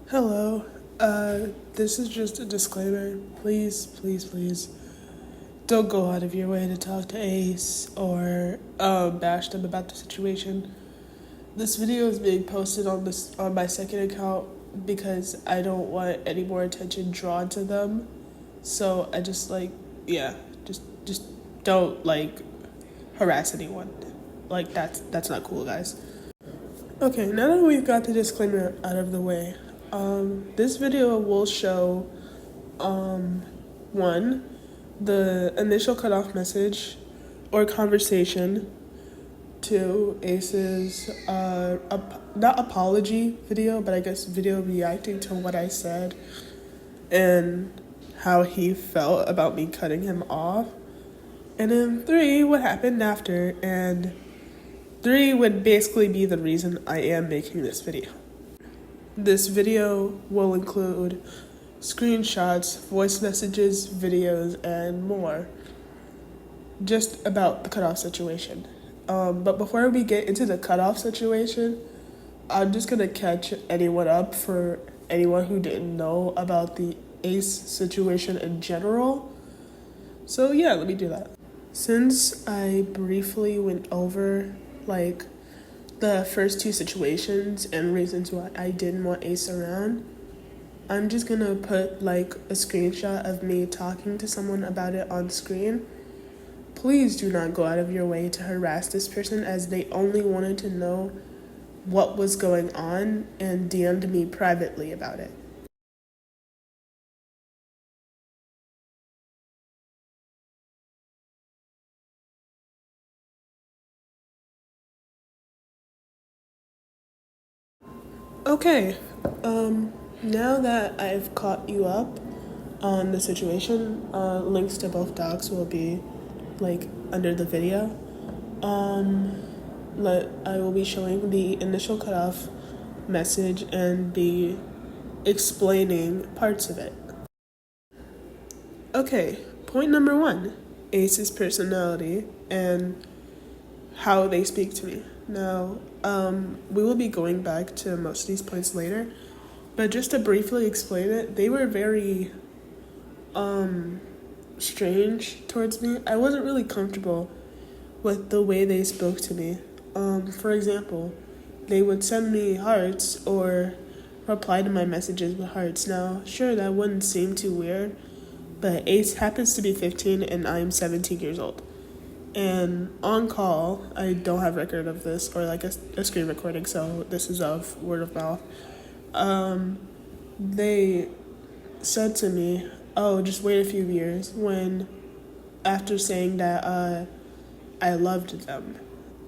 Hello. This is just a disclaimer. Please, please, please don't go out of your way to talk to Ace or bash them about the situation. This video is being posted on my second account because I don't want any more attention drawn to them. So I just just don't harass anyone. That's not cool, guys. Okay, now that we've got the disclaimer out of the way, this video will show, one, the initial cutoff message or conversation, two, Ace's, not apology video, but I guess video reacting to what I said and how he felt about me cutting him off, and then three, what happened after, and three would basically be the reason I am making this video. This video will include screenshots, voice messages, videos, and more, just about the cutoff situation. But before we get into the cutoff situation, I'm just gonna catch anyone up for anyone who didn't know about the Ace situation in general. So yeah, let me do that. Since I briefly went over the first two situations and reasons why I didn't want Ace around, I'm just gonna put a screenshot of me talking to someone about it on screen. Please do not go out of your way to harass this person, as they only wanted to know what was going on and DM'd me privately about it. Okay, now that I've caught you up on the situation, links to both docs will be under the video. I will be showing the initial cutoff message and be explaining parts of it. Okay, point number one, Ace's personality and how they speak to me. Now, we will be going back to most of these points later, but just to briefly explain it, they were very strange towards me. I wasn't really comfortable with the way they spoke to me. For example, they would send me hearts or reply to my messages with hearts. Now, sure, that wouldn't seem too weird, but Ace happens to be 15 and I'm 17 years old. And on call, I don't have record of this or a screen recording, so this is of word of mouth. They said to me, "Oh, just wait a few years," when after saying that I loved them.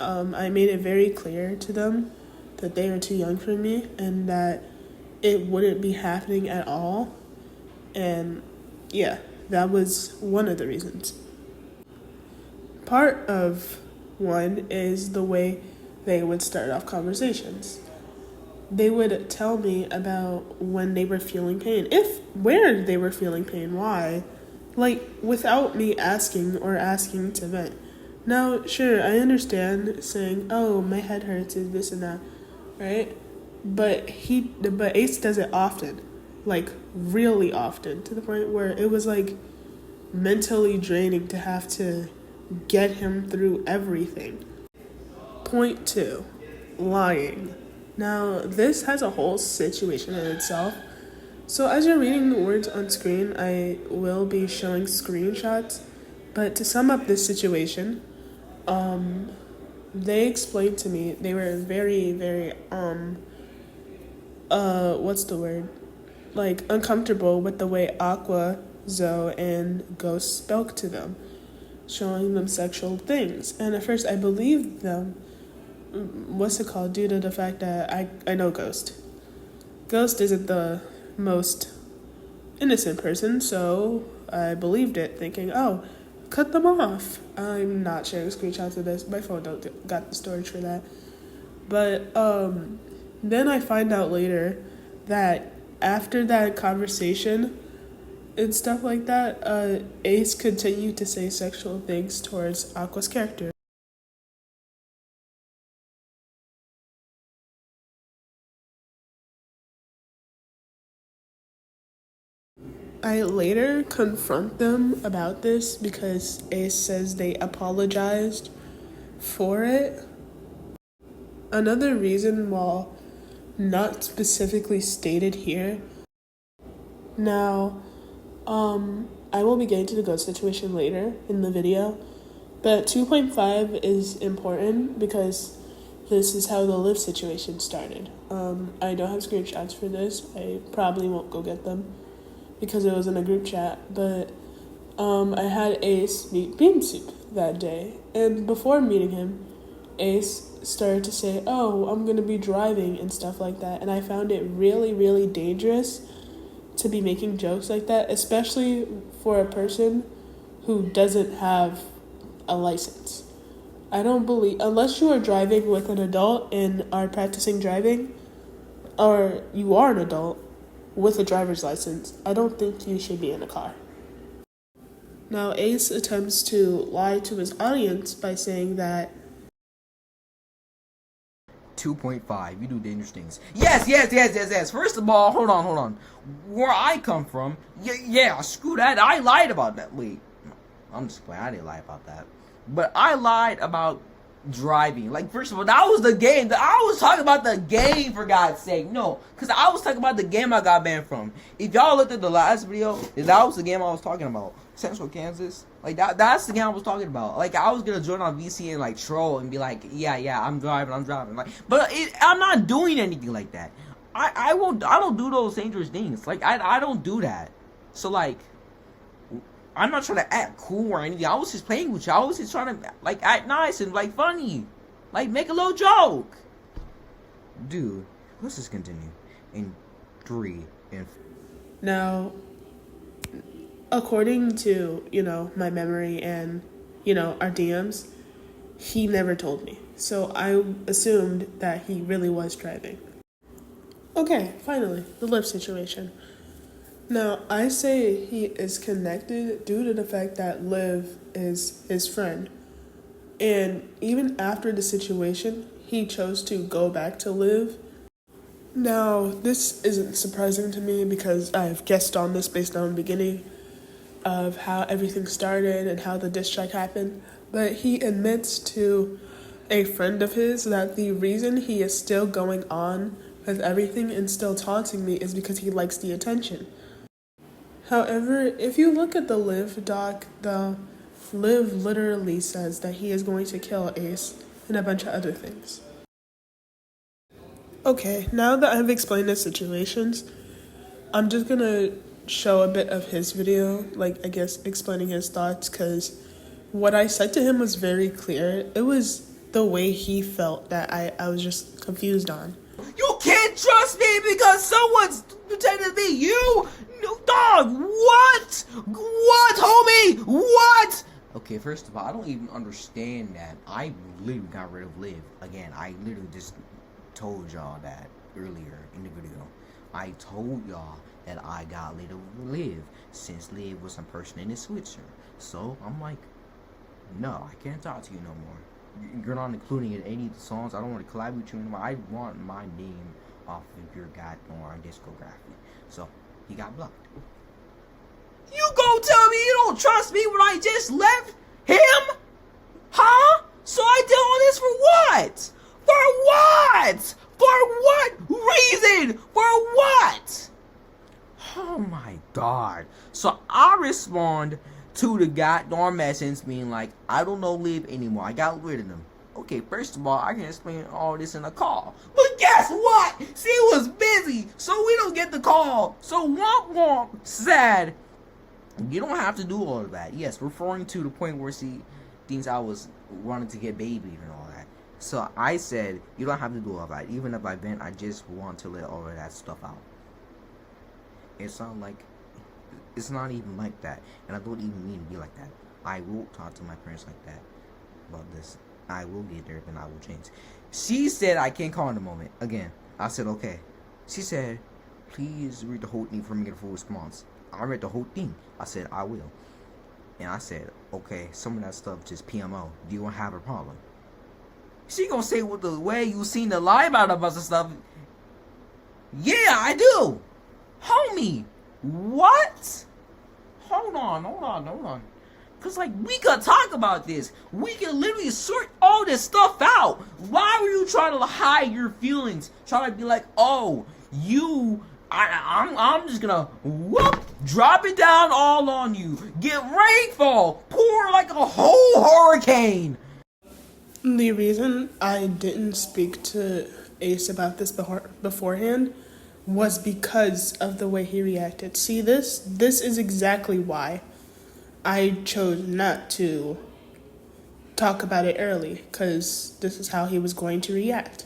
I made it very clear to them that they were too young for me and that it wouldn't be happening at all. And yeah, that was one of the reasons. Part of one is the way they would start off conversations. They would tell me about when they were feeling pain, where they were feeling pain, why, without me asking to vent. Now, sure, I understand saying, "Oh, my head hurts," and this and that, right? But Ace does it often, really often, to the point where it was mentally draining to have to get him through everything. Point two, lying. Now, this has a whole situation in itself. So as you're reading the words on screen, I will be showing screenshots. But to sum up this situation, they explained to me they were very, very, what's the word? Uncomfortable with the way Aqua, Zoe, and Ghost spoke to them, showing them sexual things. And at first I believed them, due to the fact that I know Ghost. Ghost isn't the most innocent person, so I believed it, thinking, "Oh, cut them off." I'm not sharing screenshots of this. My phone don't got the storage for that. But then I find out later that after that conversation and stuff like that, Ace continued to say sexual things towards Aqua's character. I later confront them about this because Ace says they apologized for it. Another reason, while not specifically stated here, now, I will be getting to the ghost situation later in the video, but 2.5 is important because this is how the live situation started. I don't have screenshots for this. I probably won't go get them because it was in a group chat, but I had Ace meet Bean Soup that day, and before meeting him, Ace started to say, oh, I'm gonna be driving and stuff like that, and I found it really, really dangerous to be making jokes like that, especially for a person who doesn't have a license. I don't believe, unless you are driving with an adult and are practicing driving, or you are an adult with a driver's license, I don't think you should be in a car. Now, Ace attempts to lie to his audience by saying that 2.5, you do dangerous things. Yes. First of all, hold on. Where I come from, yeah, screw that. I lied about that. Wait, I'm just playing. I didn't lie about that. But I lied about driving. Like, first of all, that was the game. I was talking about the game, for God's sake. No, because I was talking about the game I got banned from. If y'all looked at the last video, that was the game I was talking about. Central Kansas. Like, that's the game I was talking about. Like, I was gonna join on VC and, like, troll and be like, yeah, I'm driving. Like, but I'm not doing anything like that. I don't do those dangerous things. Like, I don't do that. So, like, I'm not trying to act cool or anything. I was just playing with you. I was just trying to, like, act nice and, like, funny. Like, make a little joke. Dude, let's just continue. In 3 and... Now, according to, my memory and, our DMs, he never told me. So I assumed that he really was driving. Okay, finally, the live situation. Now, I say he is connected due to the fact that Liv is his friend. And even after the situation, he chose to go back to Liv. Now, this isn't surprising to me because I've guessed on this based on the beginning of how everything started and how the diss track happened. But he admits to a friend of his that the reason he is still going on with everything and still taunting me is because he likes the attention. However, if you look at the Liv doc, the Liv literally says that he is going to kill Ace and a bunch of other things. Okay, now that I've explained the situations, I'm just gonna show a bit of his video, like, I guess, explaining his thoughts, because what I said to him was very clear. It was the way he felt that I was just confused on. You can't trust me because someone's pretending to be you? No, dog, what? What, homie? What? Okay, first of all, I don't even understand that. I literally got rid of Liv. Again, I literally just told y'all that earlier in the video. I told y'all that I got rid of Liv since Liv was impersonating Switcher. So, I'm like, no, I can't talk to you no more. You're not including in any of the songs. I don't want to collab with you anymore. I want my name off of your goddamn discography. So, he got blocked. You go tell me you don't trust me when I just left him? Huh? So I did all this for what? For what? For what reason? For what? Oh my god. So I respond to the goddamn message being like, I don't know Liv anymore. I got rid of them. Okay, first of all, I can explain all this in a call. But guess what? She was busy, so we don't get the call. So Womp Womp said, you don't have to do all of that. Yes, referring to the point where she thinks I was wanting to get babied and all that. So I said, you don't have to do all that. Even if I vent, I just want to let all of that stuff out. It's not even like that. And I don't even mean to be like that. I will talk to my parents like that about this. I will get there, then I will change. She said I can't call in the moment. Again, I said okay. She said, please read the whole thing for me to get a full response. I read the whole thing. I said I will. And I said, okay, some of that stuff just PMO. Do you have a problem? She gonna say with the way you seen the lie about a bunch of stuff. Yeah, I do. Homie, what? hold on. Cause like we could talk about this. We can literally sort all this stuff out. Why were you trying to hide your feelings? Trying to be like, oh, I'm just gonna drop it down all on you. Get rainfall, pour like a whole hurricane. The reason I didn't speak to Ace about this beforehand was because of the way he reacted. See, this is exactly why I chose not to talk about it early, because this is how he was going to react.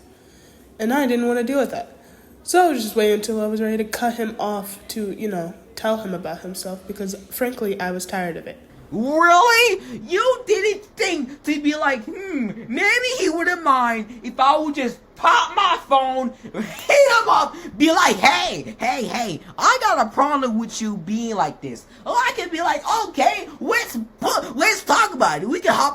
And I didn't want to deal with that. So I was just waiting until I was ready to cut him off to, tell him about himself, because frankly, I was tired of it. Really? You didn't think to be like, maybe he wouldn't mind if I would just pop my phone, hit him up, be like, hey, I got a problem with you being like this. Or I can be like, okay, let's talk about it. We can hop